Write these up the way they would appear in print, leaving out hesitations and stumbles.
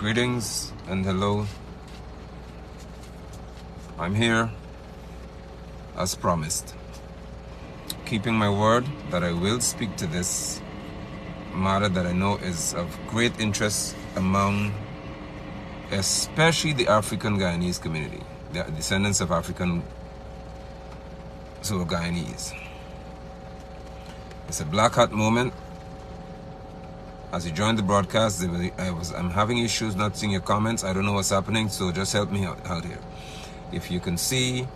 Greetings and hello. I'm here as promised, keeping my word that I will speak to this matter that I know is of great interest among especially the African Guyanese community, the descendants of African Guyanese. It's a black hat moment. As you join the broadcast, I'm having issues not seeing your comments. I don't know what's happening, so just help me out here. If you can see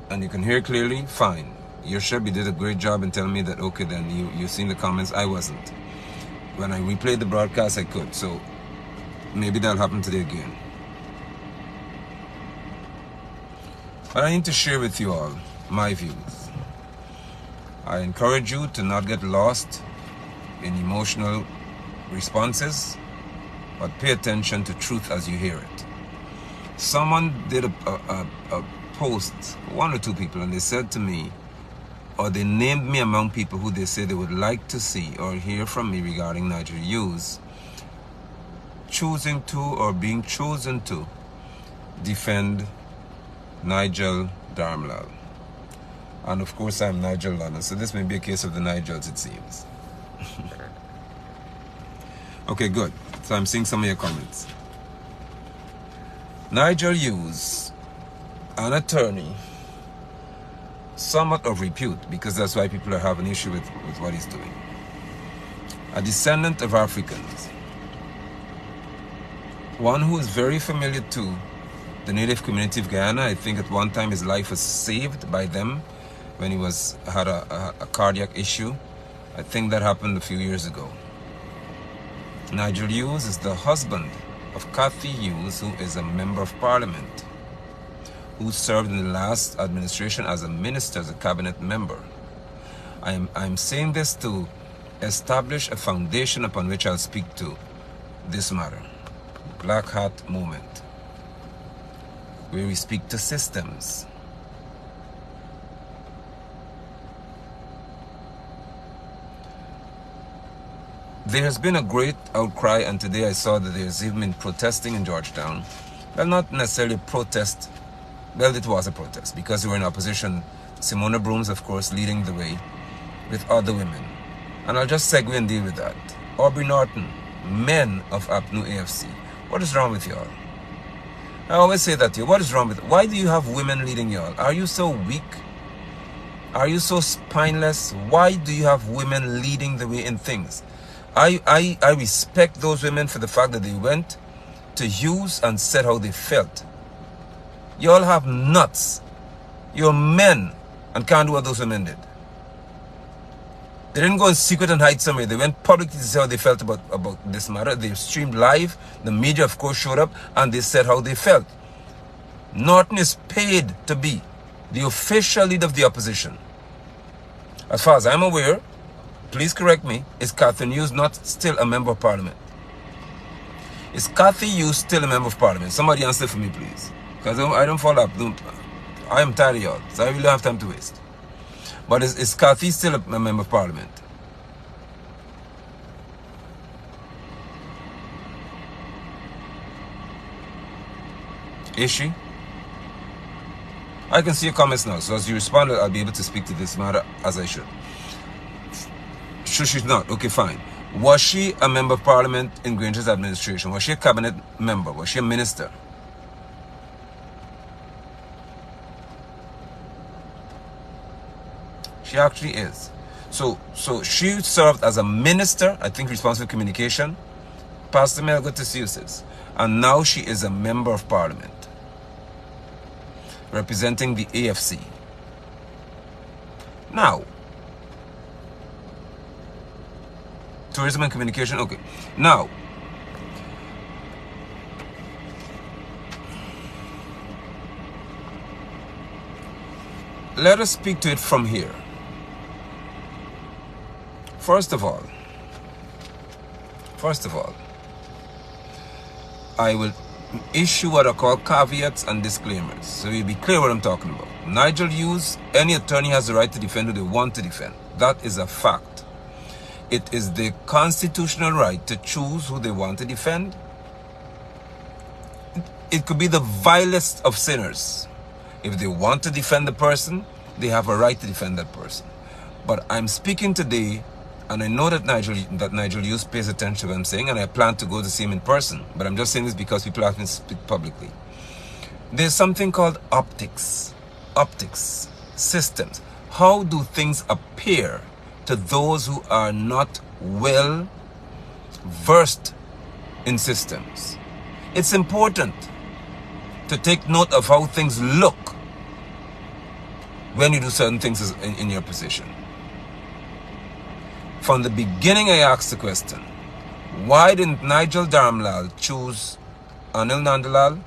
and you can hear clearly, fine. Your Shebi did a great job in telling me that, okay, then you've seen the comments. I wasn't. When I replayed the broadcast, I could. So maybe that'll happen today again. But I need to share with you all my views. I encourage you to not get lost in emotional responses, but pay attention to truth as you hear it. Someone did a post, one or two people, and they said to me, or they named me among people who they say they would like to see or hear from me regarding Nigel Hughes choosing to or being chosen to defend Nigel Dharamlall. And of course I'm Nigel London, so this may be a case of the Nigels, it seems. Okay, good. So I'm seeing some of your comments. Nigel Hughes, an attorney, somewhat of repute, because that's why people are having an issue with what he's doing. A descendant of Africans. One who is very familiar to the native community of Guyana. I think at one time his life was saved by them when he had a cardiac issue. I think that happened a few years ago. Nigel Hughes is the husband of Kathy Hughes, who is a member of parliament, who served in the last administration as a minister, as a cabinet member. I'm saying this to establish a foundation upon which I'll speak to this matter. Black Hat Movement, where we speak to systems. There has been a great outcry, and today I saw that there's even been protesting in Georgetown. Well, not necessarily a protest. Well, it was a protest because we were in opposition. Simona Brooms, of course, leading the way with other women. And I'll just segue and deal with that. Aubrey Norton, men of APNU AFC. What is wrong with y'all? I always say that to you. What is wrong with it? Why do you have women leading y'all? Are you so weak? Are you so spineless? Why do you have women leading the way in things? I respect those women for the fact that they went to Hughes and said how they felt. You all have nuts. You're men and can't do what those women did. They didn't go in secret and hide somewhere. They went publicly to say how they felt about this matter. They streamed live. The media, of course, showed up and they said how they felt. Norton is paid to be the official leader of the opposition. As far as I'm aware, please correct me, is Kathy Hughes not still a member of parliament? Is Kathy Hughes still a member of parliament? Somebody answer for me, please. Because I don't follow up. I am tired of y'all, so I really don't have time to waste. But is Kathy still a member of parliament? Is she? I can see your comments now, so as you respond, I'll be able to speak to this matter as I should. She's not. Okay, fine. Was she a member of parliament in Granger's administration? Was she a cabinet member? Was she a minister? She actually is. So she served as a minister, I think responsible for communication. Pastor Mel, good to see you, sis. And now she is a member of parliament, representing the AFC. Now, tourism and communication, okay. Now, let us speak to it from here. First of all, I will issue what are called caveats and disclaimers, so you'll be clear what I'm talking about. Nigel Hughes, any attorney has the right to defend who they want to defend. That is a fact. It is their constitutional right to choose who they want to defend. It could be the vilest of sinners. If they want to defend the person, they have a right to defend that person. But I'm speaking today, and I know that Nigel Hughes pays attention to what I'm saying, and I plan to go to see him in person. But I'm just saying this because people ask me to speak publicly. There's something called optics, systems. How do things appear to those who are not well versed in systems? It's important to take note of how things look when you do certain things in your position. From the beginning, I asked the question, why didn't Nigel Dharamlall choose Anil Nandalal,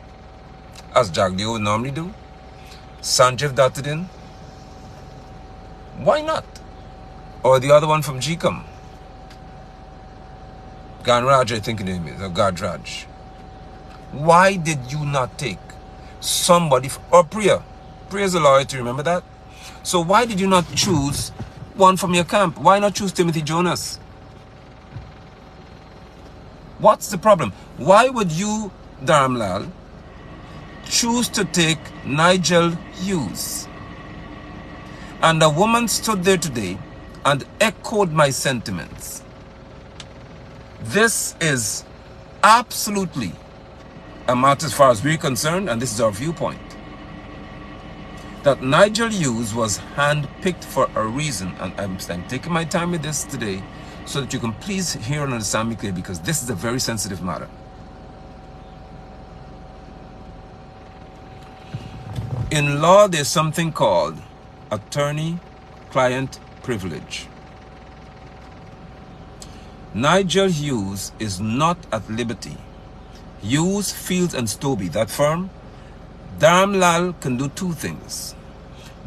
as Jagdeo would normally do, Sanjeev Dattadin? Why not? Or the other one from GCOM, Ganraj, I think the name is, or Gadraj. Why did you not take somebody, or Priya? Priya's a lawyer, to remember that? So why did you not choose one from your camp? Why not choose Timothy Jonas? What's the problem? Why would you, Dharamlall, choose to take Nigel Hughes? And a woman stood there today and echoed my sentiments. This is absolutely a matter, as far as we're concerned, and this is our viewpoint, that Nigel Hughes was handpicked for a reason. And I'm taking my time with this today so that you can please hear and understand me clearly, because this is a very sensitive matter. In law, there's something called attorney-client privilege. Nigel Hughes is not at liberty. Hughes, Fields and Stobie, that firm, Dharamlall can do two things.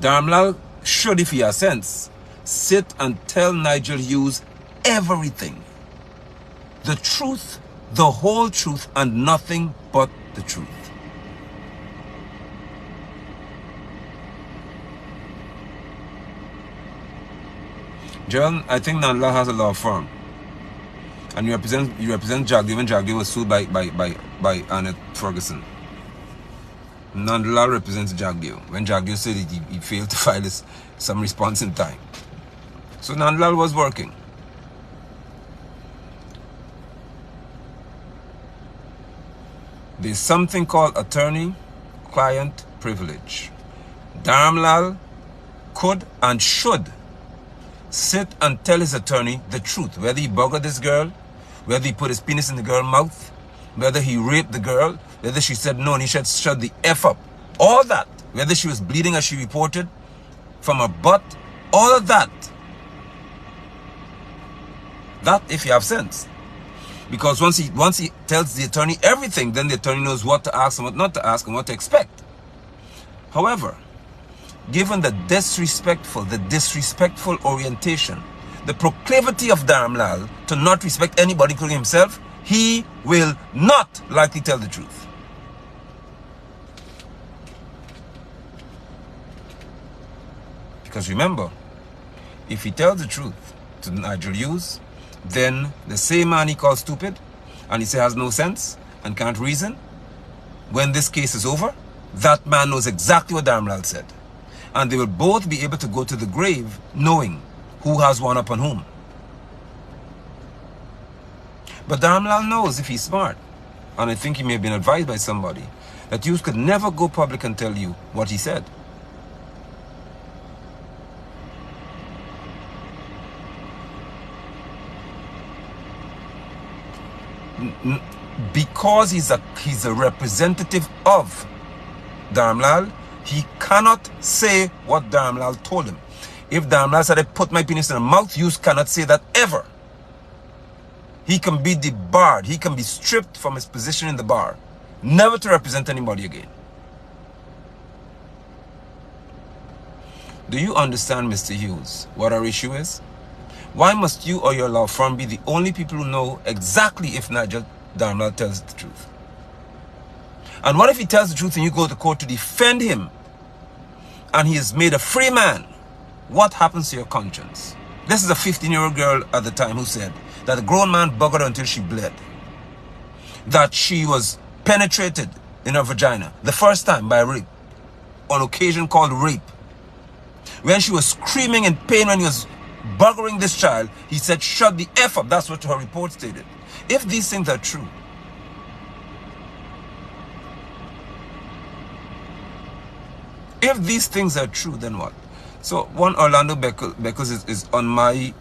Dharamlall should, if he has sense, sit and tell Nigel Hughes everything. The truth, the whole truth, and nothing but the truth. John, I think Nandalal has a law firm. And you represent Jagdeo when Jagdeo was sued by Annette Ferguson. Nandalal represents Jagdeo when Jagdeo said he failed to file some response in time. So Nandalal was working. There's something called attorney-client privilege. Dharamlall could and should sit and tell his attorney the truth, whether he buggered this girl, whether he put his penis in the girl's mouth, whether he raped the girl, whether she said no and he should shut the F up. All that, whether she was bleeding as she reported from her butt, all of that. That if you have sense. Because once he tells the attorney everything, then the attorney knows what to ask and what not to ask and what to expect. However, given the disrespectful orientation, the proclivity of Dharamlall to not respect anybody, including himself, he will not likely tell the truth. Because remember, if he tells the truth to Nigel Hughes, then the same man he calls stupid and he says has no sense and can't reason, when this case is over, that man knows exactly what Dharamlall said. And they will both be able to go to the grave knowing who has one upon whom. But Dharamlall knows, if he's smart, and I think he may have been advised by somebody, that Hughes could never go public and tell you what he said. Because he's a representative of Dharamlall, he cannot say what Dharamlall told him. If Dharamlall said, I put my penis in the mouth, Hughes cannot say that ever. He can be debarred. He can be stripped from his position in the bar, never to represent anybody again. Do you understand, Mr. Hughes, what our issue is? Why must you or your law firm be the only people who know exactly if Nigel Dharamlall tells the truth? And what if he tells the truth and you go to court to defend him and he is made a free man? What happens to your conscience? This is a 15-year-old girl at the time who said that a grown man buggered her until she bled. That she was penetrated in her vagina the first time by rape, on occasion called rape. When she was screaming in pain when he was buggering this child, he said, "Shut the F up." That's what her report stated. If these things are true, then what? So one Orlando Beckles is on my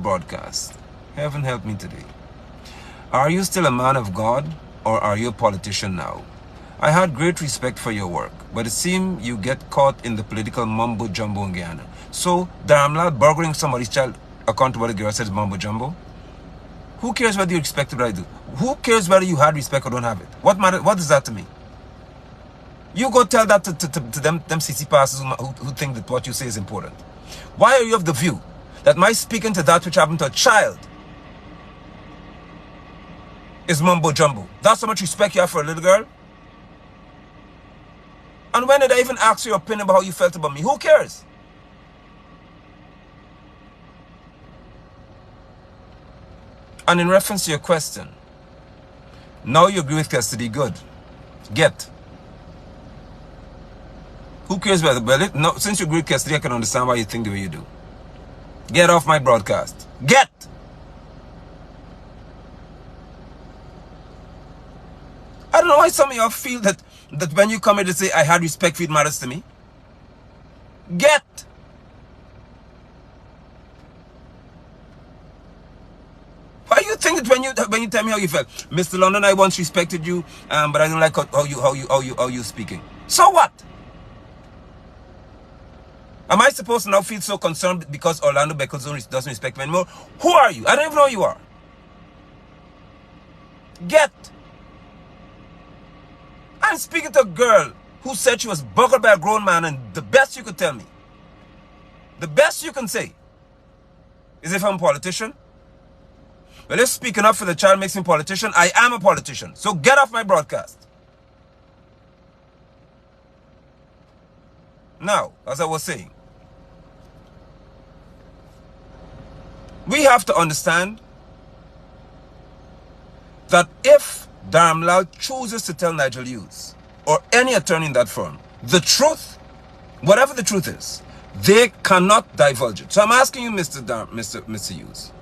broadcast. Heaven help me today. Are you still a man of God, or are you a politician now? I had great respect for your work, but it seems you get caught in the political mumbo jumbo in Guyana. So Dharamlall burgering somebody's child, according to what the girl says, mumbo jumbo. Who cares whether you respect it or I do? Who cares whether you had respect or don't have it? What matter? What is that to me? You go tell that to them CC pastors who think that what you say is important. Why are you of the view that my speaking to that which happened to a child is mumbo jumbo? That's how much respect you have for a little girl? And when did I even ask your opinion about how you felt about me? Who cares? And in reference to your question, now you agree with custody, good. Get. Who cares whether, well, no, since you agree with custody, I can understand why you think the way you do. Get off my broadcast. Get! I don't know why some of y'all feel that when you come here to say, I had respect for it matters to me. Get! Why you think that when you tell me how you felt? Mr. London, I once respected you, but I don't like how you speaking. So what? Am I supposed to now feel so concerned because Orlando Beckles doesn't respect me anymore? Who are you? I don't even know who you are. Get! I'm speaking to a girl who said she was buggered by a grown man, and the best you could tell me, the best you can say, is if I'm a politician. Well, if speaking up for the child makes me a politician, I am a politician. So get off my broadcast. Now, as I was saying, we have to understand that if Dharamlall chooses to tell Nigel Hughes or any attorney in that firm the truth, whatever the truth is, they cannot divulge it. So I'm asking you, Mr. Hughes,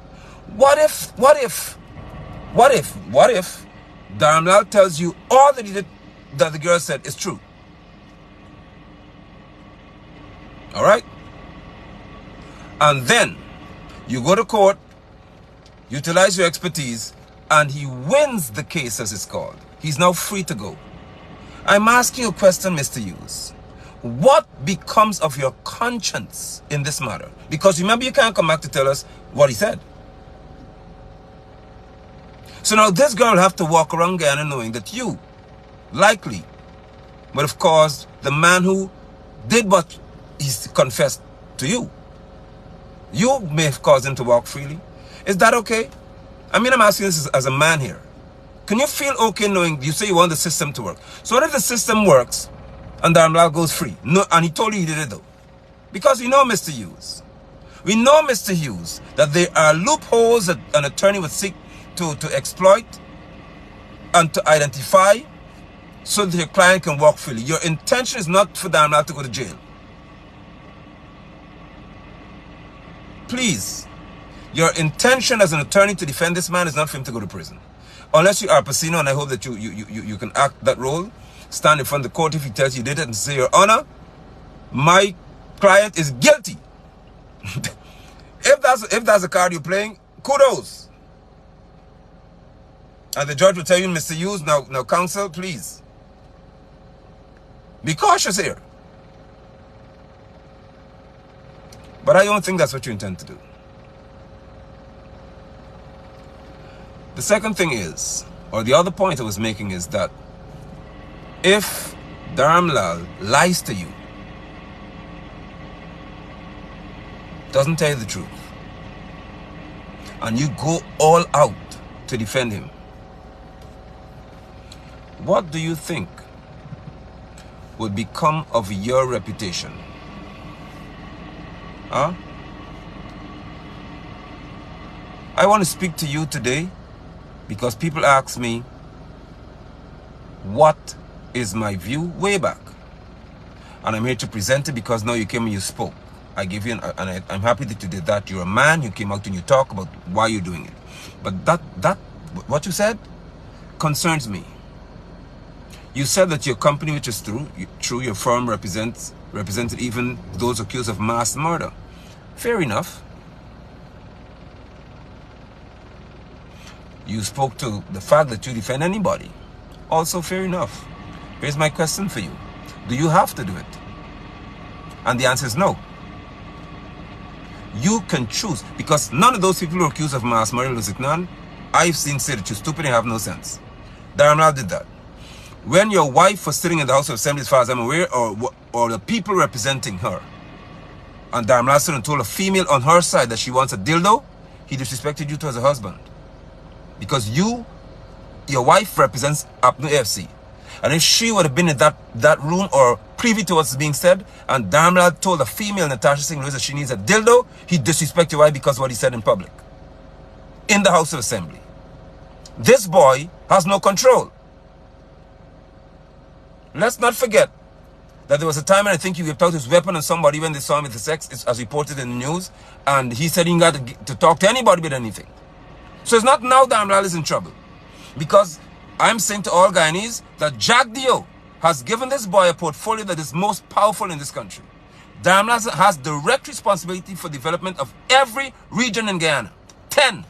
what if Dharamlall tells you all that the girl said is true? All right? And then you go to court, utilize your expertise, and he wins the case, as it's called. He's now free to go. I'm asking you a question, Mr. Hughes. What becomes of your conscience in this matter? Because remember, you can't come back to tell us what he said. So now this girl will have to walk around Guyana knowing that you, likely, would have caused the man who did what he's confessed to you. You may have caused him to walk freely. Is that okay? I mean, I'm asking this as a man here. Can you feel okay knowing you say you want the system to work? So what if the system works and Dharamlall goes free? No, and he told you he did it though. Because we know, Mr. Hughes. We know, Mr. Hughes, that there are loopholes that an attorney would seek to exploit and to identify so that your client can walk freely. Your intention is not for Dharamlall to go to jail. Please, your intention as an attorney to defend this man is not for him to go to prison. Unless you are Pacino, and I hope that you can act that role, stand in front of the court if he tells you did it and say, Your Honor, my client is guilty. If that's the card you're playing, kudos. And the judge will tell you, Mr. Hughes, now counsel, please. Be cautious here. But I don't think that's what you intend to do. The second thing is, or the other point I was making is that if Dharamlall lies to you, doesn't tell you the truth, and you go all out to defend him, what do you think would become of your reputation? Huh? I want to speak to you today because people ask me, what is my view way back? And I'm here to present it because now you came and you spoke. I give you, and I'm happy that you did that. You're a man, you came out and you talk about why you're doing it. But what you said concerns me. You said that your company, which is true, your firm represented even those accused of mass murder. Fair enough. You spoke to the fact that you defend anybody. Also fair enough. Here's my question for you. Do you have to do it? And the answer is no. You can choose, because none of those people who are accused of mass murder, none, I've seen say that you're stupid and have no sense. Dharamlall did that. When your wife was sitting in the House of Assembly, as far as I'm aware, or the people representing her, and Dharamlall stood and told a female on her side that she wants a dildo, he disrespected you too as a husband. Because your wife represents Apnu AFC. And if she would have been in that room or privy to what's being said, and Dharamlall told a female, Natasha Singh Lewis, that she needs a dildo, he disrespected your wife because of what he said in public. In the House of Assembly. This boy has no control. Let's not forget that there was a time when I think he whipped out his weapon on somebody when they saw him with the sex, as reported in the news, and he said he got to talk to anybody with anything. So it's not now Dharamlall is in trouble. Because I'm saying to all Guyanese that Jack Dio has given this boy a portfolio that is most powerful in this country. Dharamlall has direct responsibility for development of every region in Guyana. 10.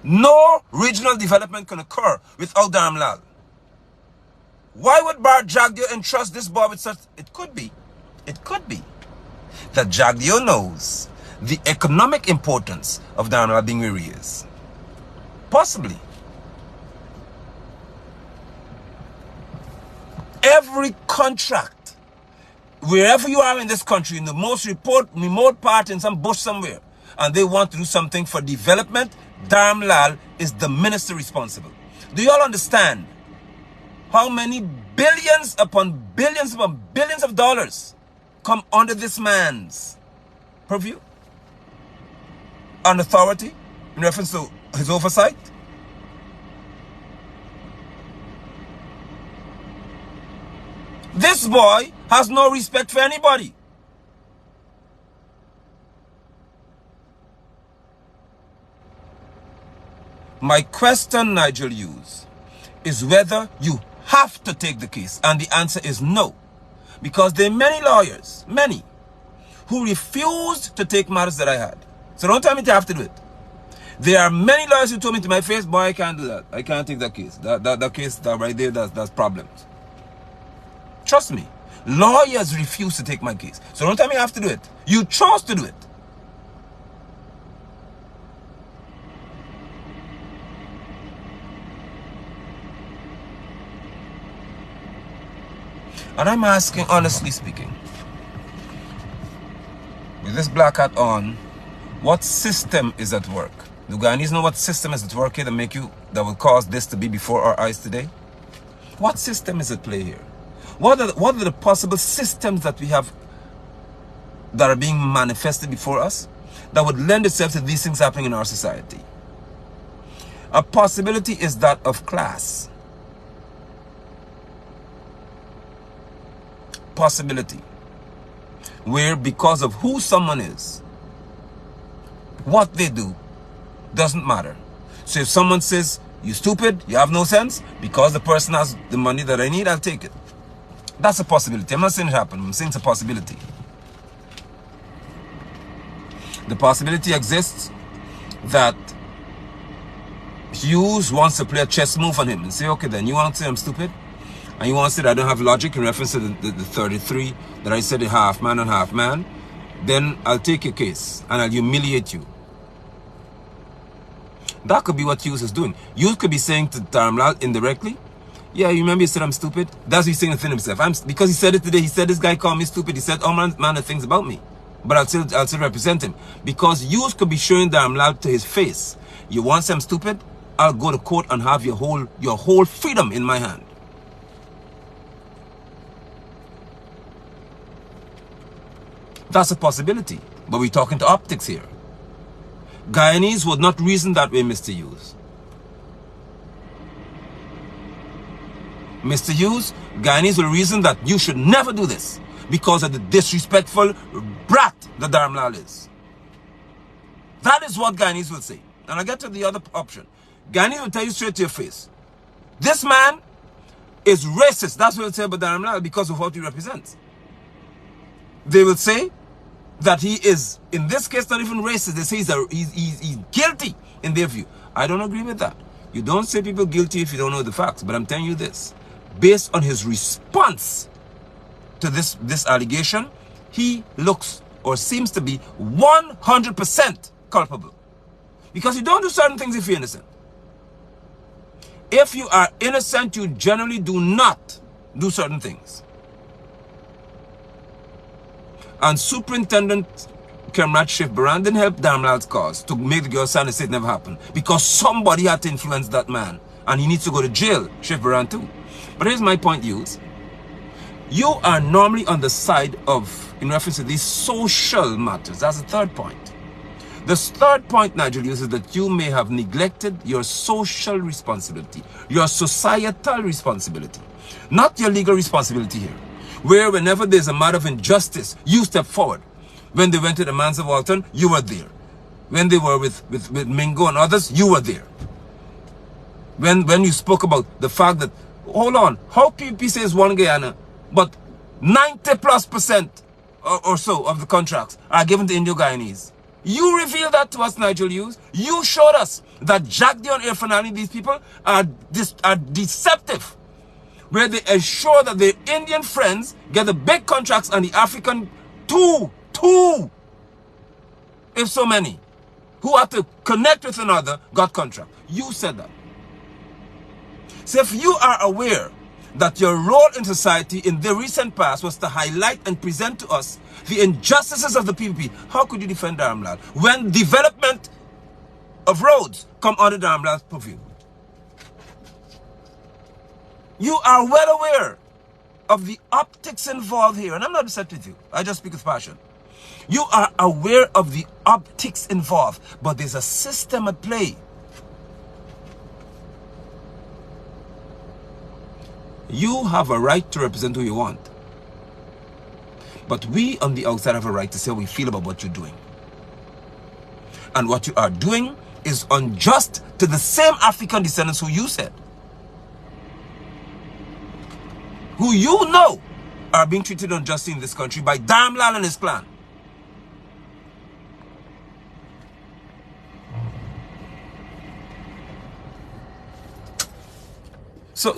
No regional development can occur without Dharamlall. Why would Jack Dio entrust this boy with such... It could be that Jack Dio knows the economic importance of Dharamlall being where he is. Possibly. Every contract, wherever you are in this country, in the most remote part in some bush somewhere, and they want to do something for development, Dharamlall is the minister responsible. Do you all understand how many billions upon billions of dollars come under this man's purview and authority in reference to his oversight? This boy has no respect for anybody. My question, Nigel Hughes, is whether you have to take the case. And the answer is no. Because there are many lawyers, who refused to take matters that I had. So don't tell me to have to do it. There are many lawyers who told me to my face, boy, I can't do that. I can't take that case. That case that right there, that's problems. Trust me. Lawyers refuse to take my case. So don't tell me I have to do it. You chose to do it. And I'm asking, honestly speaking, with this black hat on, what system is at work? Do Guyanese know what system is at work here that will cause this to be before our eyes today? What system is at play here? What are the possible systems that we have that are being manifested before us that would lend itself to these things happening in our society? A possibility is that of class. Possibility. Where because of who someone is, what they do doesn't matter. So if someone says, you stupid, you have no sense, because the person has the money that I need, I'll take it. That's a possibility. I'm not saying it happened. I'm saying it's a possibility. The possibility exists that Hughes wants to play a chess move on him and say, okay, then you want to say I'm stupid? And you want to say that I don't have logic in reference to the 33 that I said a half man and half man? Then I'll take your case and I'll humiliate you. That could be what Hughes is doing. Hughes could be saying to Dharamlall indirectly, yeah, you remember you said I'm stupid? That's what he's saying within himself. Because he said it today. He said this guy called me stupid. He said all manner of things about me. But I'll still represent him. Because Hughes could be showing Dharamlall to his face, you want some stupid? I'll go to court and have your whole freedom in my hand. That's a possibility. But we're talking to optics here. Guyanese would not reason that way, Mr. Hughes. Mr. Hughes, Guyanese will reason that you should never do this because of the disrespectful brat that Dharamlall is. That is what Guyanese will say. And I get to the other option. Guyanese will tell you straight to your face, this man is racist. That's what they'll say about Dharamlall because of what he represents. They will say that he is, in this case, not even racist. They say he's guilty in their view. I don't agree with that. You don't say people guilty if you don't know the facts. But I'm telling you this. Based on his response to this allegation, he looks or seems to be 100% culpable. Because you don't do certain things if you're innocent. If you are innocent, you generally do not do certain things. And Superintendent Kemrat Shifbaran didn't help Dharamlall's cause to make the girl sign and say it never happened. Because somebody had to influence that man. And he needs to go to jail, Shifbaran too. But here's my point, Hughes. You are normally on the side of, in reference to these social matters. That's the third point. The third point, Nigel, is that you may have neglected your social responsibility, your societal responsibility, not your legal responsibility here. Where whenever there's a matter of injustice, you step forward. When they went to the Mans of Walton, you were there. When they were with Mingo and others, you were there. When you spoke about the fact that, hold on, how PPP says one Guyana, but 90+% or so of the contracts are given to Indo-Guyanese. You revealed that to us, Nigel Hughes. You showed us that Jack Dion Irfanani, these people are deceptive. Where they ensure that their Indian friends get the big contracts and the African two, if so many, who have to connect with another, got contract. You said that. So if you are aware that your role in society in the recent past was to highlight and present to us the injustices of the PPP, how could you defend Dharamlall when development of roads come under Dharamlall's purview? You are well aware of the optics involved here, and I'm not upset with you. I just speak with passion. You are aware of the optics involved, but there's a system at play. You have a right to represent who you want. But we on the outside have a right to say how we feel about what you're doing. And what you are doing is unjust to the same African descendants who you said, who you know are being treated unjustly in this country by Dharamlall and his clan. So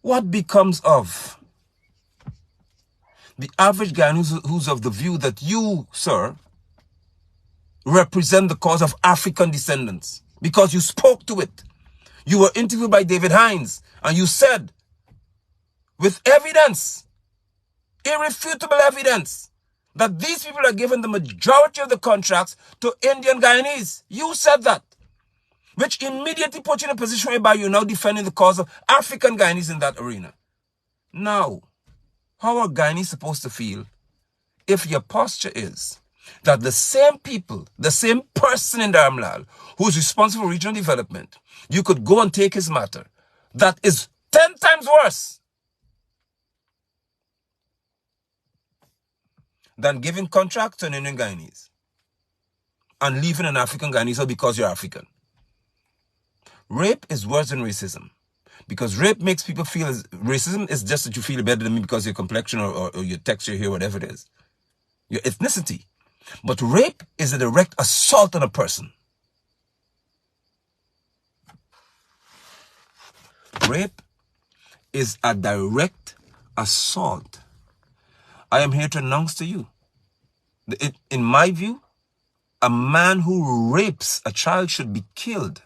what becomes of the average guy who's of the view that you, sir, represent the cause of African descendants because you spoke to it? You were interviewed by David Hines and you said, with evidence, irrefutable evidence, that these people are given the majority of the contracts to Indian Guyanese. You said that, which immediately put you in a position whereby you're now defending the cause of African Guyanese in that arena. Now, how are Guyanese supposed to feel if your posture is that the same people, the same person in Dharamlall who's responsible for regional development, you could go and take his matter, that is 10 times worse than giving contracts to an Indian Guyanese and leaving an African Guyanese because you're African. Rape is worse than racism, because rape makes people feel as racism is just that you feel better than me because of your complexion or your texture here, whatever it is, your ethnicity. But rape is a direct assault on a person. Rape is a direct assault. I am here to announce to you, in my view, a man who rapes a child should be killed.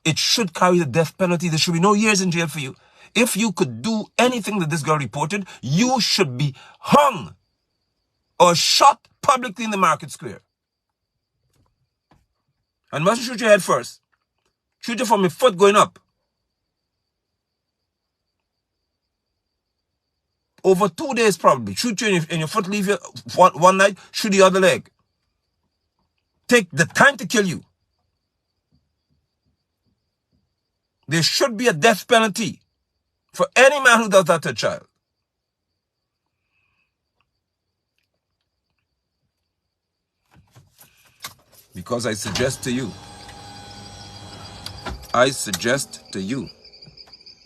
It should carry the death penalty. There should be no years in jail for you. If you could do anything that this girl reported, you should be hung or shot publicly in the market square. And mustn't shoot your head first. Shoot you from your foot going up. over 2 days probably. Shoot you in your foot, leave you one night, shoot the other leg. Take the time to kill you. There should be a death penalty for any man who does that to a child. Because I suggest to you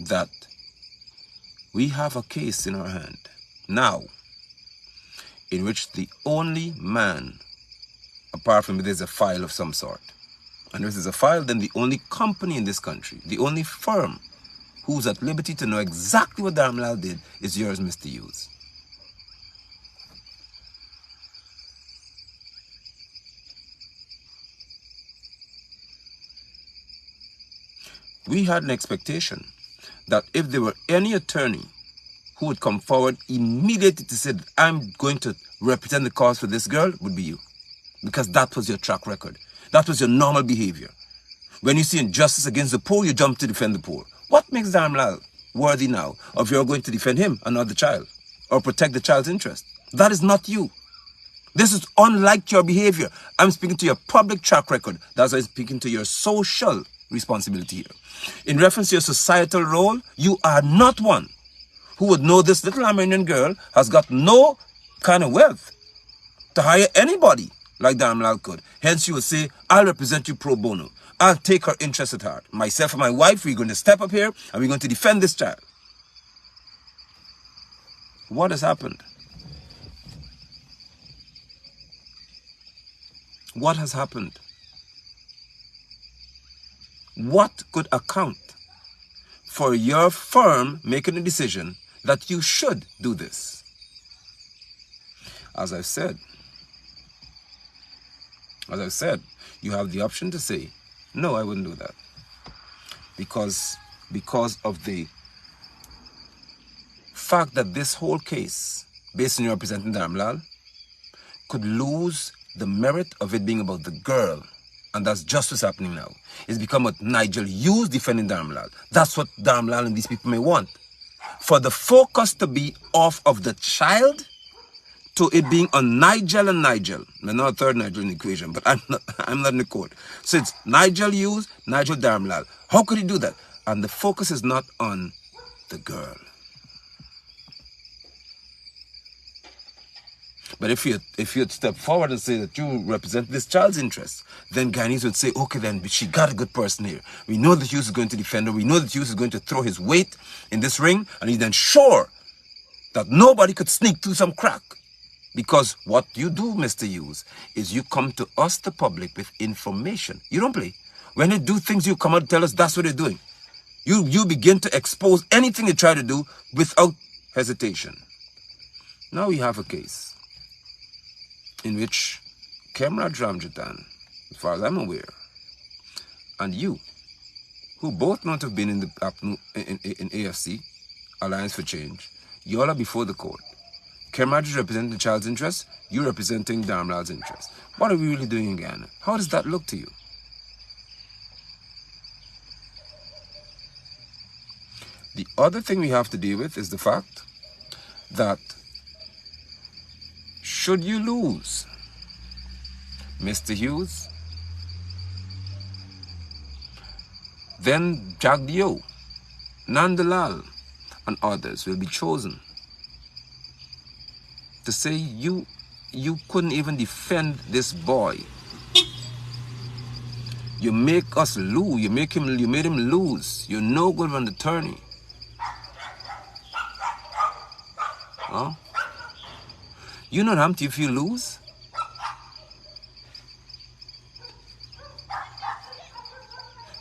that we have a case in our hand now in which the only man, apart from it, there's a file of some sort. And if there's a file, then the only company in this country, the only firm who's at liberty to know exactly what Dharamlall did is yours, Mr. Hughes. We had an expectation that if there were any attorney who would come forward immediately to say that I'm going to represent the cause for this girl, would be you. Because that was your track record. That was your normal behavior. When you see injustice against the poor, you jump to defend the poor. What makes Dharamlall worthy now of you're going to defend him and not the child, or protect the child's interest? That is not you. This is unlike your behavior. I'm speaking to your public track record. That's why I'm speaking to your social responsibility here. In reference to your societal role, you are not one who would know this little Armenian girl has got no kind of wealth to hire anybody like Dharamlall could. Hence you would say, I'll represent you pro bono. I'll take her interest at heart. Myself and my wife, we're going to step up here and we're going to defend this child. What has happened? What has happened? What could account for your firm making a decision that you should do this? As I've said, you have the option to say, no, I wouldn't do that. Because of the fact that this whole case, based on your representing Dharamlall, could lose the merit of it being about the girl. And that's just what's happening now. It's become what Nigel Hughes defending Dharamlall. That's what Dharamlall and these people may want. For the focus to be off of the child to it being on Nigel and Nigel. There's not a third Nigel in the equation, but I'm not in the court. So it's Nigel Hughes, Nigel Dharamlall. How could he do that? And the focus is not on the girl. But if you'd step forward and say that you represent this child's interests, then Guyanese would say, okay, then she got a good person here. We know that Hughes is going to defend her. We know that Hughes is going to throw his weight in this ring, and he's then sure that nobody could sneak through some crack. Because what you do, Mr. Hughes, is you come to us, the public, with information. You don't play. When they do things, you come out and tell us that's what they're doing. You begin to expose anything they try to do without hesitation. Now we have a case in which Kemraj Ramjatan, as far as I'm aware, and you, who both not have been in the in AFC, Alliance for Change, you all are before the court. Kemraj is representing the child's interest, you're representing Dharamlall's interest. What are we really doing in Guyana? How does that look to you? The other thing we have to deal with is the fact that should you lose, Mr. Hughes, then Jagdio, Nandalal, and others will be chosen to say you couldn't even defend this boy. You make us lose. You made him lose. You're no good of an attorney. Huh? You know Humpty if you lose?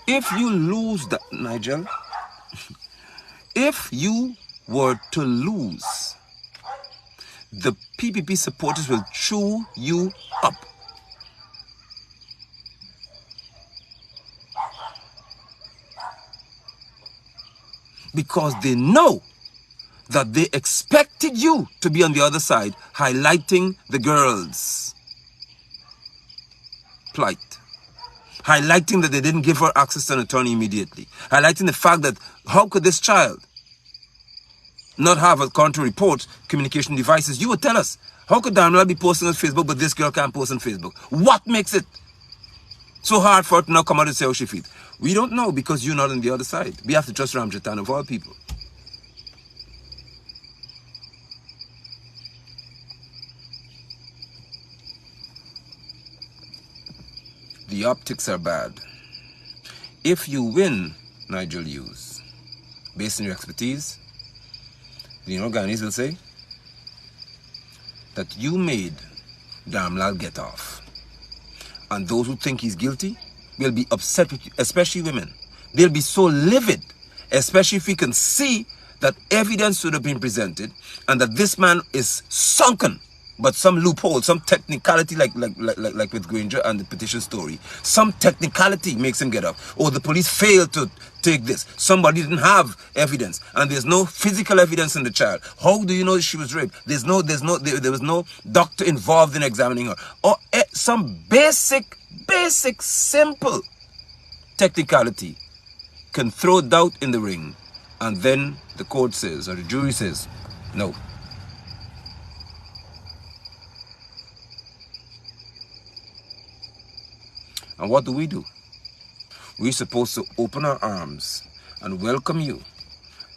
If you lose that, Nigel, if you were to lose, the PPP supporters will chew you up. Because they know that they expected you to be on the other side, highlighting the girls' plight. Highlighting that they didn't give her access to an attorney immediately. Highlighting the fact that how could this child not have, according to reports, communication devices, you would tell us. How could Dharamlall be posting on Facebook, but this girl can't post on Facebook? What makes it so hard for her to now come out and say how she feels? We don't know because you're not on the other side. We have to trust Ramjatan of all people. The optics are bad. If you win, Nigel Hughes, based on your expertise, you know Ghanaians will say that you made Dharamlall get off. And those who think he's guilty will be upset with you, especially women. They'll be so livid, especially if we can see that evidence should have been presented and that this man is sunken. But some loophole, some technicality, like with Granger and the petition story, some technicality makes him get up. Or the police failed to take this. Somebody didn't have evidence, and there's no physical evidence in the child. How do you know she was raped? There was no doctor involved in examining her. Or some basic, simple technicality can throw doubt in the ring, and then the court says, or the jury says, no. And what do? We're supposed to open our arms and welcome you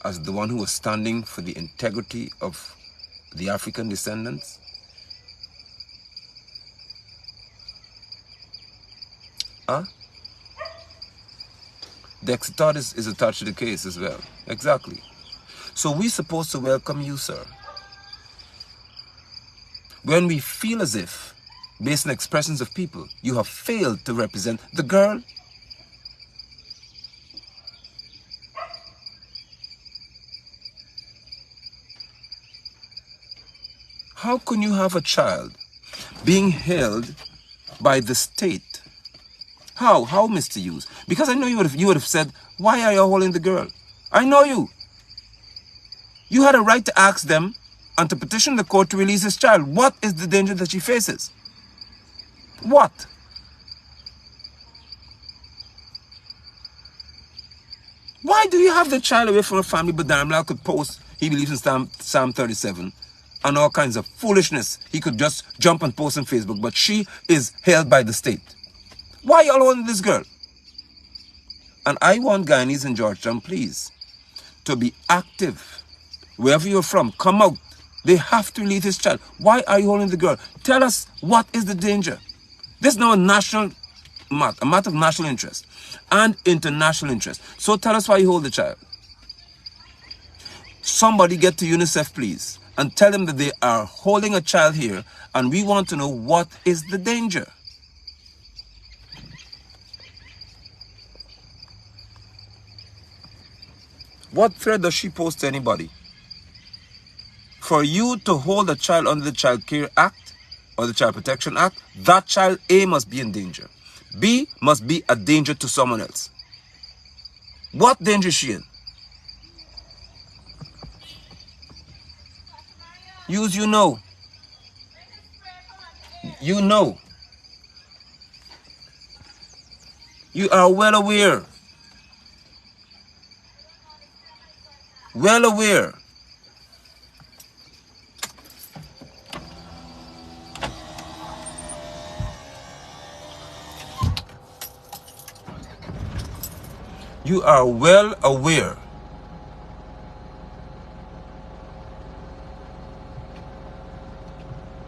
as the one who was standing for the integrity of the African descendants? Huh? The executor is attached to the case as well. Exactly. So we're supposed to welcome you, sir. When we feel as if, based on expressions of people, you have failed to represent the girl. How can you have a child being held by the state? How, Mr. Hughes? Because I know you would have said, why are you holding the girl? I know you. You had a right to ask them and to petition the court to release this child. What is the danger that she faces? What? Why do you have the child away from her family, but Dharamlall could post, he believes in Psalm 37, and all kinds of foolishness. He could just jump and post on Facebook, but she is held by the state. Why are you all holding this girl? And I want Guyanese in Georgetown, please, to be active. Wherever you're from, come out. They have to release this child. Why are you holding the girl? Tell us, what is the danger? This is now a national matter, a matter of national interest and international interest. So tell us why you hold the child. Somebody get to UNICEF, please, and tell them that they are holding a child here, and we want to know what is the danger. What threat does she pose to anybody? For you to hold a child under the Child Care Act or the Child Protection Act, that child, A, must be in danger. B, must be a danger to someone else. What danger is she in? Hughes, you know. You know. You are well aware. Well aware. You are well aware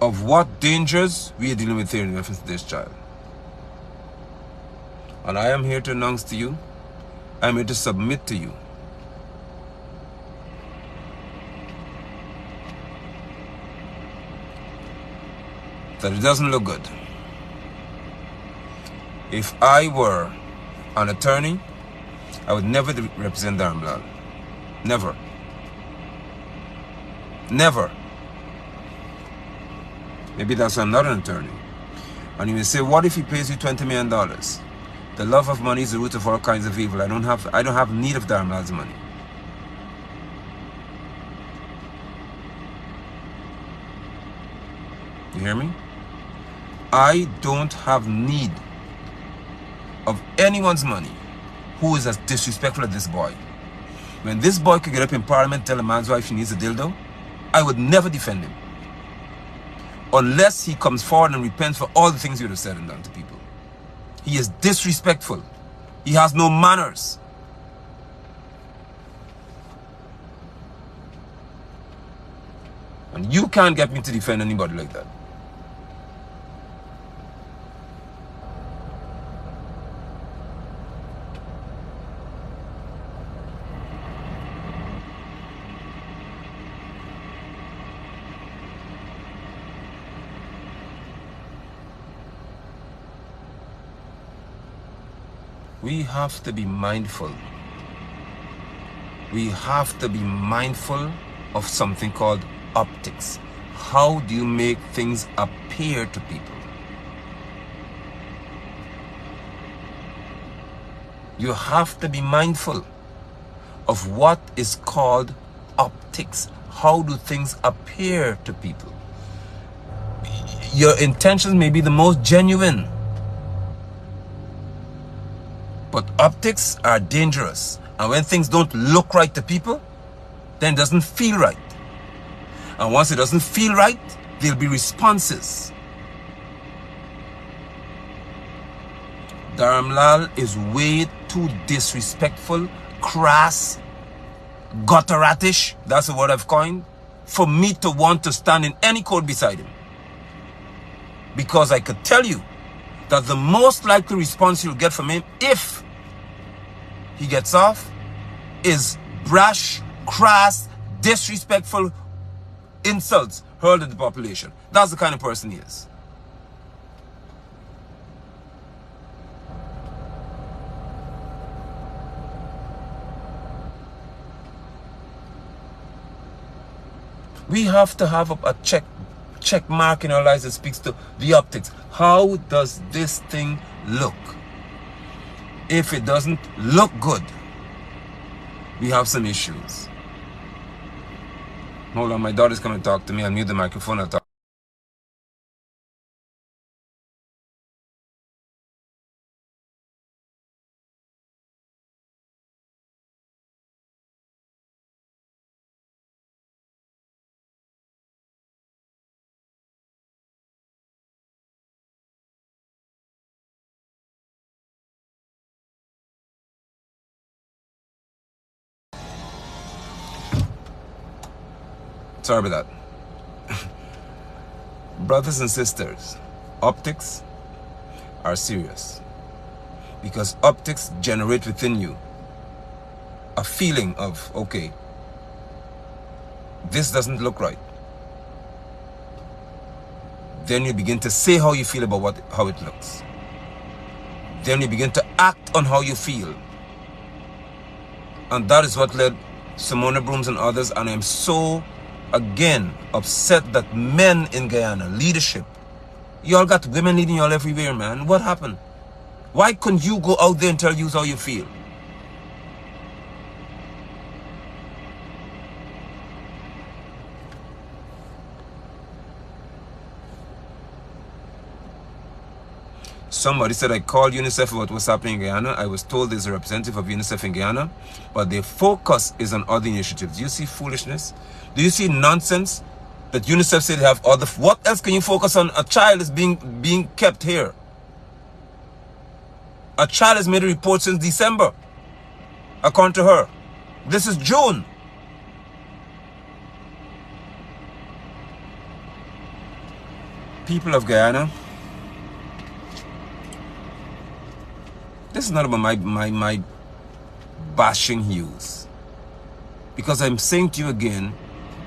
of what dangers we are dealing with here in reference to this child. And I am here to announce to you, I am here to submit to you that it doesn't look good. If I were an attorney, I would never represent Dharamlall. Never. Never. Maybe that's why I'm not an attorney. And you may say, what if he pays you $20 million? The love of money is the root of all kinds of evil. I don't have need of Dharamlall's money. You hear me? I don't have need of anyone's money who is as disrespectful as this boy. When this boy could get up in parliament and tell a man's wife she needs a dildo, I would never defend him. Unless he comes forward and repents for all the things he would have said and done to people. He is disrespectful. He has no manners. And you can't get me to defend anybody like that. We have to be mindful. We have to be mindful of something called optics. How do you make things appear to people? You have to be mindful of what is called optics. How do things appear to people? Your intentions may be the most genuine, but optics are dangerous. And when things don't look right to people, then it doesn't feel right. And once it doesn't feel right, there'll be responses. Dharamlall is way too disrespectful, crass, gutteratish, that's the word I've coined, for me to want to stand in any court beside him. Because I could tell you that the most likely response you'll get from him, if he gets off, is brash, crass, disrespectful insults hurled at the population. That's the kind of person he is. We have to have a check mark in our lives that speaks to the optics. How does this thing look? If it doesn't look good, we have some issues. Hold on, my daughter's coming to talk to me. I'll mute the microphone. I'll talk. Sorry about that. Brothers and sisters, optics are serious. Because optics generate within you a feeling of, okay, this doesn't look right. Then you begin to say how you feel about how it looks. Then you begin to act on how you feel. And that is what led Simona Brooms and others, and I'm so, again, upset that men in Guyana, leadership, y'all got women leading y'all everywhere, man. What happened? Why couldn't you go out there and tell you how you feel? Somebody said I called UNICEF about what's happening in Guyana. I was told there's a representative of UNICEF in Guyana, but their focus is on other initiatives. Do you see foolishness? Do you see nonsense that UNICEF said they have other... What else can you focus on? A child is being kept here. A child has made a report since December, according to her. This is June. People of Guyana, this is not about my bashing Hughes. Because I'm saying to you again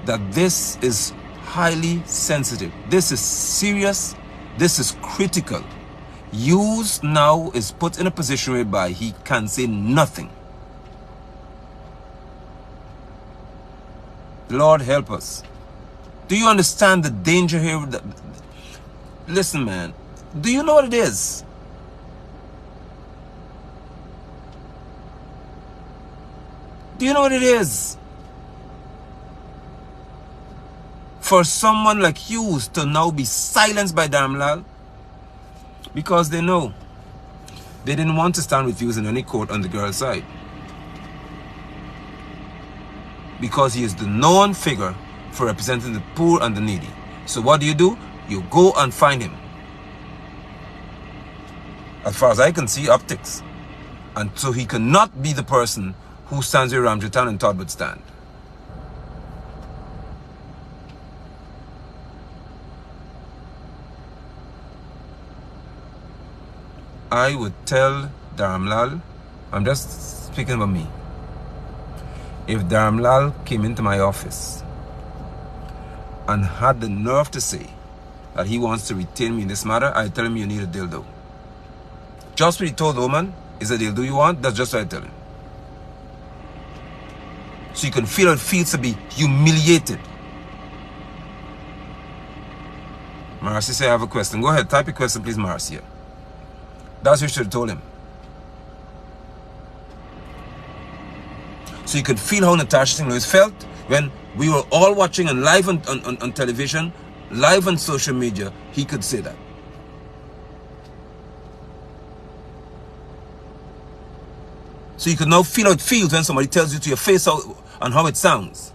that this is highly sensitive. This is serious. This is critical. Hughes now is put in a position whereby he can say nothing. Lord help us. Do you understand the danger here? Listen, man. Do you know what it is? Do you know what it is? For someone like Hughes to now be silenced by Dharamlall because they know they didn't want to stand with Hughes in any court on the girl's side. because he is the known figure for representing the poor and the needy. So what do? You go and find him. As far as I can see, optics. And so he cannot be the person who stands where Ramjitan and Todd would stand. I would tell Dharamlall, I'm just speaking about me. If Dharamlall came into my office and had the nerve to say that he wants to retain me in this matter, I tell him you need a dildo. Just what he told the woman is a dildo you want, that's just what I tell him. So you can feel how it feels to be humiliated. Marcy say I have a question. Go ahead, type your question please, Marcy. That's what you should have told him. So you could feel how Natasha St. Louis felt when we were all watching and live on television, live on social media. He could say that. So you can now feel how it feels when somebody tells you to your face and how it sounds.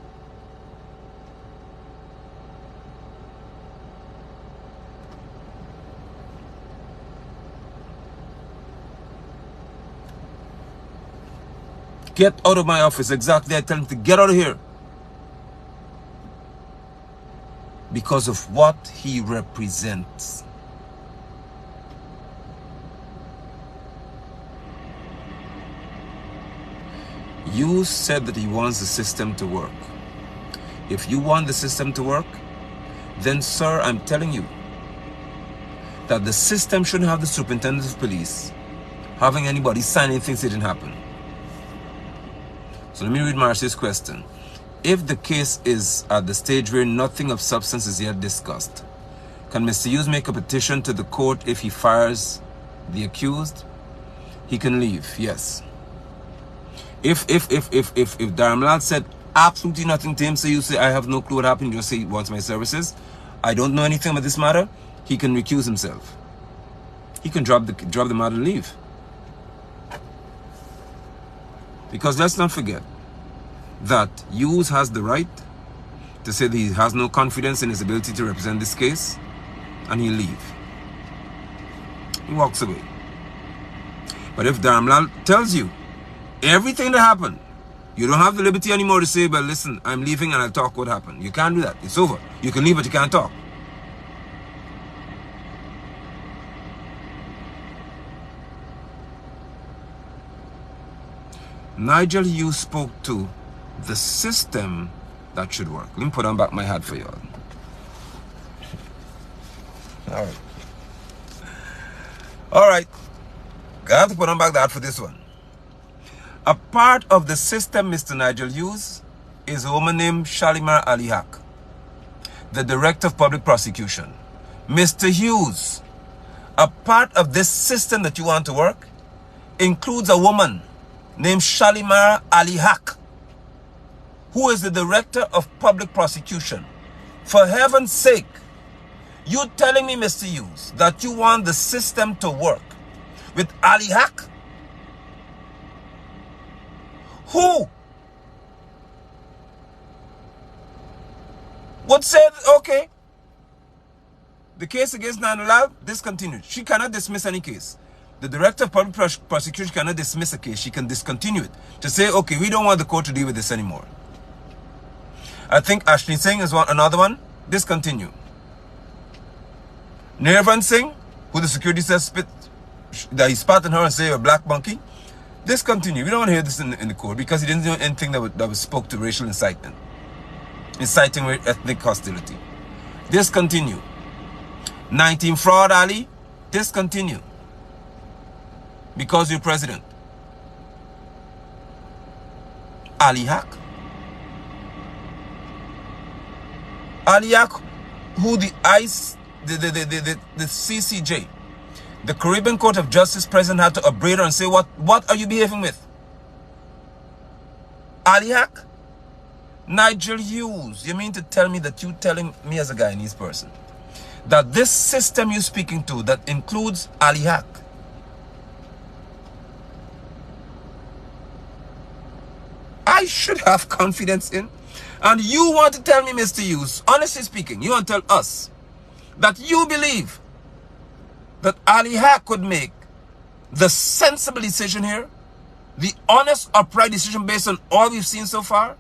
Get out of my office. Exactly. I tell him to get out of here. Because of what he represents. You said that he wants the system to work. If you want the system to work, then sir, I'm telling you that the system shouldn't have the superintendent of police having anybody sign anything that didn't happen. So let me read Marcy's question. If the case is at the stage where nothing of substance is yet discussed, can Mr. Hughes make a petition to the court if he fires the accused? He can leave, yes. If Dharamlall said absolutely nothing to him, so you say, I have no clue what happened, you just say he wants my services, I don't know anything about this matter, he can recuse himself. He can drop the matter and leave. Because let's not forget that Hughes has the right to say that he has no confidence in his ability to represent this case, and he'll leave. He walks away. But if Dharamlall tells you everything that happened, you don't have the liberty anymore to say, well, listen, I'm leaving and I'll talk what happened. You can't do that. It's over. You can leave, but you can't talk. Nigel Hughes spoke to the system that should work. Let me put on back my hat for y'all. All right. I have to put on back the hat for this one. A part of the system, Mr. Nigel Hughes, is a woman named Shalimar Ali Haq, the Director of Public Prosecution. Mr. Hughes, a part of this system that you want to work includes a woman named Shalimar Ali Haq, who is the Director of Public Prosecution. For heaven's sake, you telling me, Mr. Hughes, that you want the system to work with Ali Haq? Who would say, okay, the case against Dharamlall discontinued. She cannot dismiss any case. The Director of Public Prosecution cannot dismiss a case. She can discontinue it to say, okay, we don't want the court to deal with this anymore. I think Ashley Singh is another one. Discontinue. Nirvan Singh, who the security says that he spat on her and say you're a black monkey. Discontinue. We don't want to hear this in the court because he didn't do anything that was spoke to racial incitement. Inciting ethnic hostility. Discontinue. 19 Fraud Ali. Discontinue. Because you're president. Ali Haq. Ali Haq, who the CCJ, the Caribbean Court of Justice president, had to upbraid her and say, what are you behaving with? Ali Haq? Nigel Hughes, you mean to tell me that you telling me as a Guyanese person that this system you're speaking to that includes Ali Haq I should have confidence in. And you want to tell me, Mr. Hughes, honestly speaking, you want to tell us that you believe that Ali Haq could make the sensible decision here, the honest, upright decision based on all we've seen so far?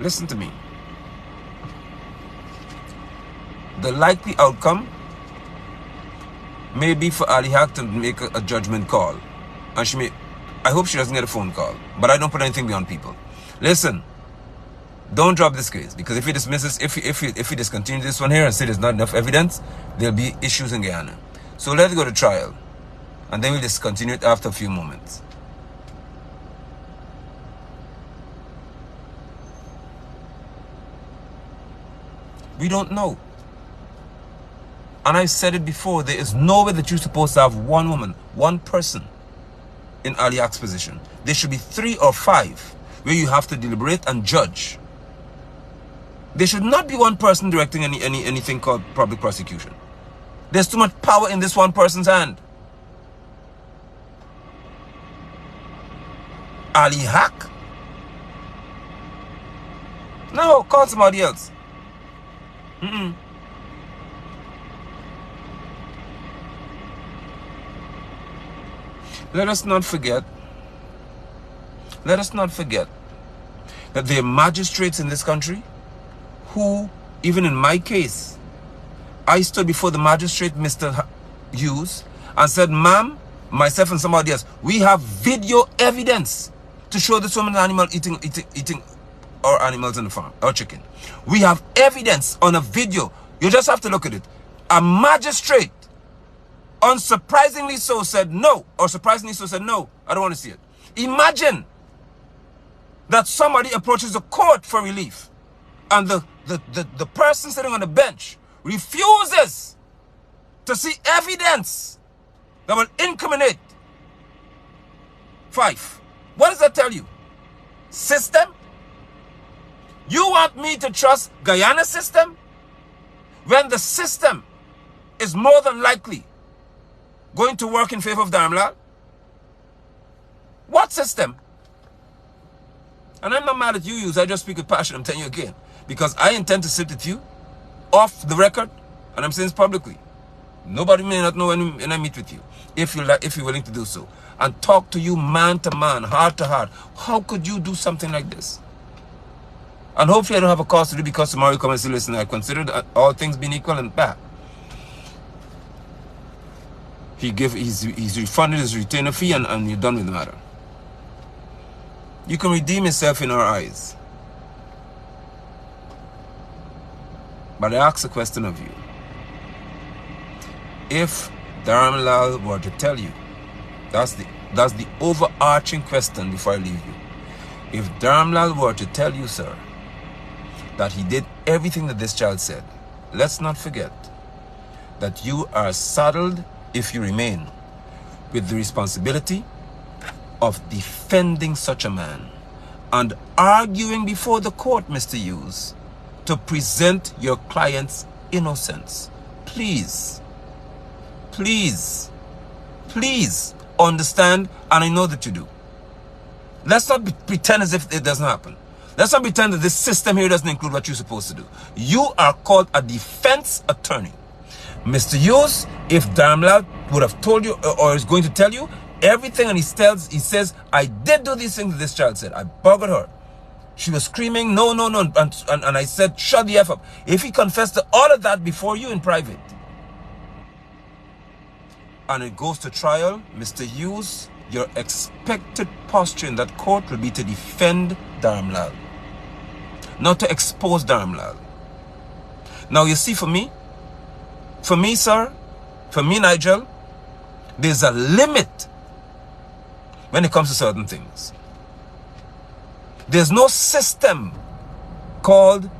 Listen to me. The likely outcome may be for Ali Haq to make a judgment call. And she may, I hope she doesn't get a phone call, but I don't put anything beyond people. Listen, don't drop this case, because if he dismisses, if he discontinues this one here and say there's not enough evidence, there'll be issues in Guyana. So let it go to trial, and then we'll discontinue it after a few moments. We don't know. And I said it before, there is no way that you're supposed to have one woman, one person in Ali Haq's position. There should be 3 or 5 where you have to deliberate and judge. There should not be one person directing anything called public prosecution. There's too much power in this one person's hand. Ali Haq? No, call somebody else. Let us not forget that there are magistrates in this country who, even in my case, I stood before the magistrate, Mr. Hughes, and said, ma'am, myself and somebody else, we have video evidence to show this woman and animal eating our animals in the farm, our chicken. We have evidence on a video. You just have to look at it. A magistrate, unsurprisingly so, said no, or surprisingly so said no, I don't want to see it. Imagine that somebody approaches the court for relief, and the person sitting on the bench refuses to see evidence that will incriminate Fife. What does that tell you? System? You want me to trust Guyana's system when the system is more than likely going to work in favor of Dharamlall? What system? And I'm not mad at you, Hughes. I just speak with passion. I'm telling you again. Because I intend to sit with you off the record, and I'm saying this publicly. Nobody may not know when I meet with you, if you're willing to do so, and talk to you man to man, heart to heart. How could you do something like this? And hopefully I don't have a cause to do, because tomorrow you come and say, listen, I considered all things being equal and bad. He's refunded his retainer fee, and you're done with the matter. You can redeem yourself in our eyes. But I ask a question of you. If Dharamlall were to tell you, that's the overarching question before I leave you. If Dharamlall were to tell you, sir, that he did everything that this child said, let's not forget that you are saddled, if you remain, with the responsibility of defending such a man and arguing before the court, Mr. Hughes, to present your client's innocence. Please, please, please understand, and I know that you do. Let's not pretend as if it doesn't happen. Let's not pretend that this system here doesn't include what you're supposed to do. You are called a defense attorney. Mr. Hughes, if Dharamlall would have told you, or is going to tell you everything, and he says, I did do these things that this child said. I bugged her. She was screaming, no, no, no. And I said, shut the F up. If he confessed to all of that before you in private, and it goes to trial, Mr. Hughes, your expected posture in that court will be to defend Dharamlall, not to expose Dharamlall. Now, you see, for me, sir, for me, Nigel, there's a limit when it comes to certain things. There's no system called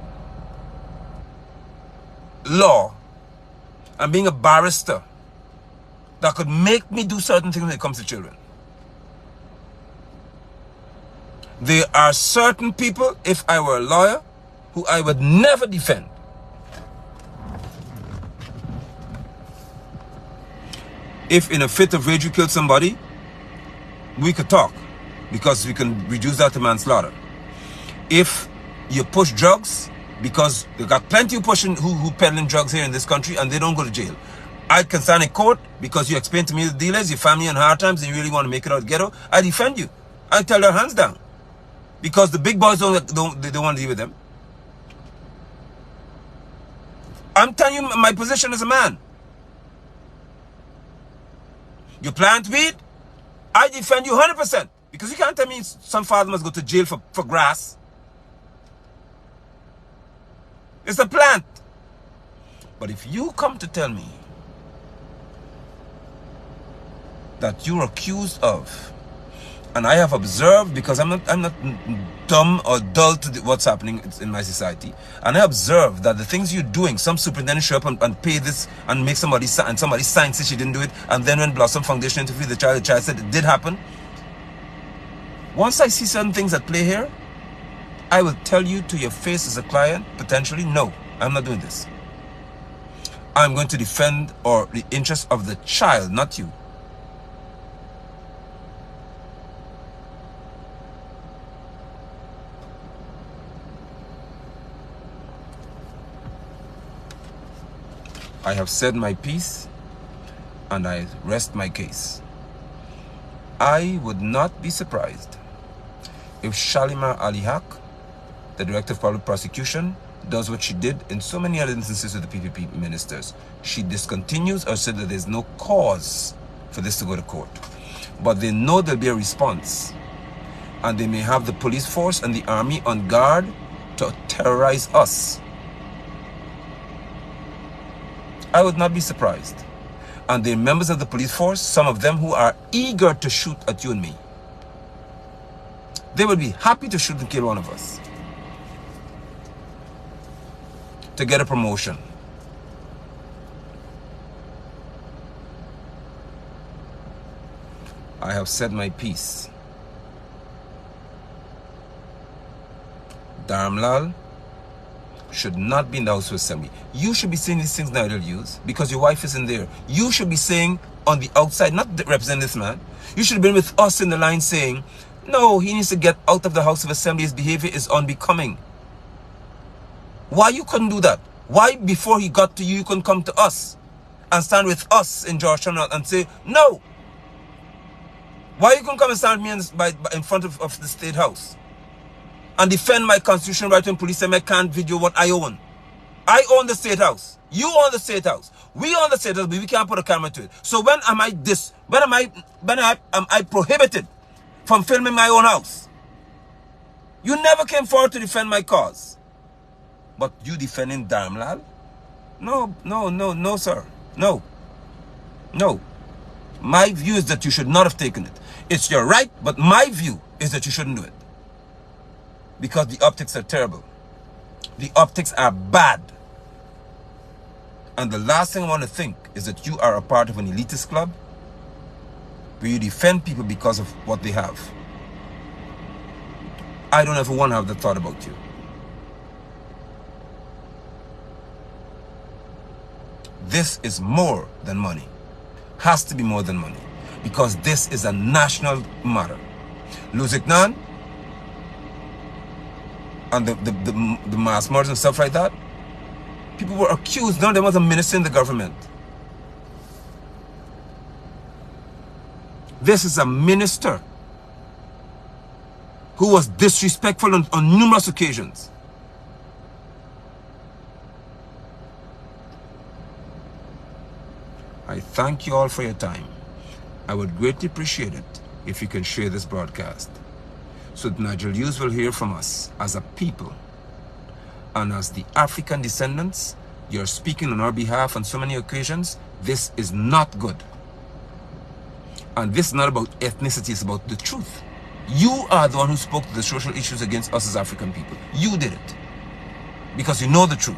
law and being a barrister that could make me do certain things when it comes to children. There are certain people, if I were a lawyer, who I would never defend. If in a fit of rage you killed somebody, we could talk, because we can reduce that to manslaughter. If you push drugs, because they got plenty of pushing who peddling drugs here in this country and they don't go to jail. I can stand in court because you explain to me the dealers, your family in hard times, and you really want to make it out of the ghetto. I defend you. I tell their hands down. Because the big boys don't want to deal with them. I'm telling you my position as a man. You plant weed, I defend you 100%. Because you can't tell me some father must go to jail for grass. It's a plant. But if you come to tell me that you're accused of, and I have observed, because I'm not dumb or dull to what's happening in my society, and I observe that the things you're doing, some superintendent show up and pay this and make somebody sign, and somebody signed says she didn't do it, and then when Blossom Foundation interviewed the child said it did happen. Once I see certain things at play here, I will tell you to your face as a client, potentially, no, I'm not doing this. I'm going to defend the interests of the child, not you. I have said my piece, and I rest my case. I would not be surprised if Shalimar Ali Haq, the Director of Public Prosecution, does what she did in so many other instances with the PPP ministers. She discontinues or said that there's no cause for this to go to court. But they know there'll be a response. And they may have the police force and the army on guard to terrorize us. I would not be surprised. And the members of the police force, some of them who are eager to shoot at you and me, they will be happy to shoot and kill one of us to get a promotion. I have said my piece. Dharamlall should not be in the House of Assembly. You should be saying these things, Nigel Hughes, because your wife isn't there. You should be saying on the outside, not representing this man. You should have been with us in the line saying, no, he needs to get out of the House of Assembly. His behavior is unbecoming. Why you couldn't do that? Why before he got to you, you couldn't come to us and stand with us in Georgetown and say, no? Why you couldn't come and stand with me in front of the State House and defend my constitutional right when police say I can't video what I own? I own the State House. You own the State House. We own the State House, but we can't put a camera to it. So when am I prohibited from filming my own house? You never came forward to defend my cause. But you defending Dharamlall? No, sir. No. My view is that you should not have taken it. It's your right, but my view is that you shouldn't do it. Because the optics are terrible. The optics are bad. And the last thing I want to think is that you are a part of an elitist club where you defend people because of what they have. I don't ever want to have that thought about you. This is more than money. Has to be more than money. Because this is a national matter. Luziknan and the mass murders and stuff like that, people were accused. None of them was a minister in the government. This is a minister who was disrespectful on numerous occasions. I thank you all for your time. I would greatly appreciate it if you can share this broadcast so that Nigel Hughes will hear from us as a people. And as the African descendants, you're speaking on our behalf on so many occasions. This is not good. And this is not about ethnicity, it's about the truth. You are the one who spoke to the social issues against us as African people. You did it. Because you know the truth.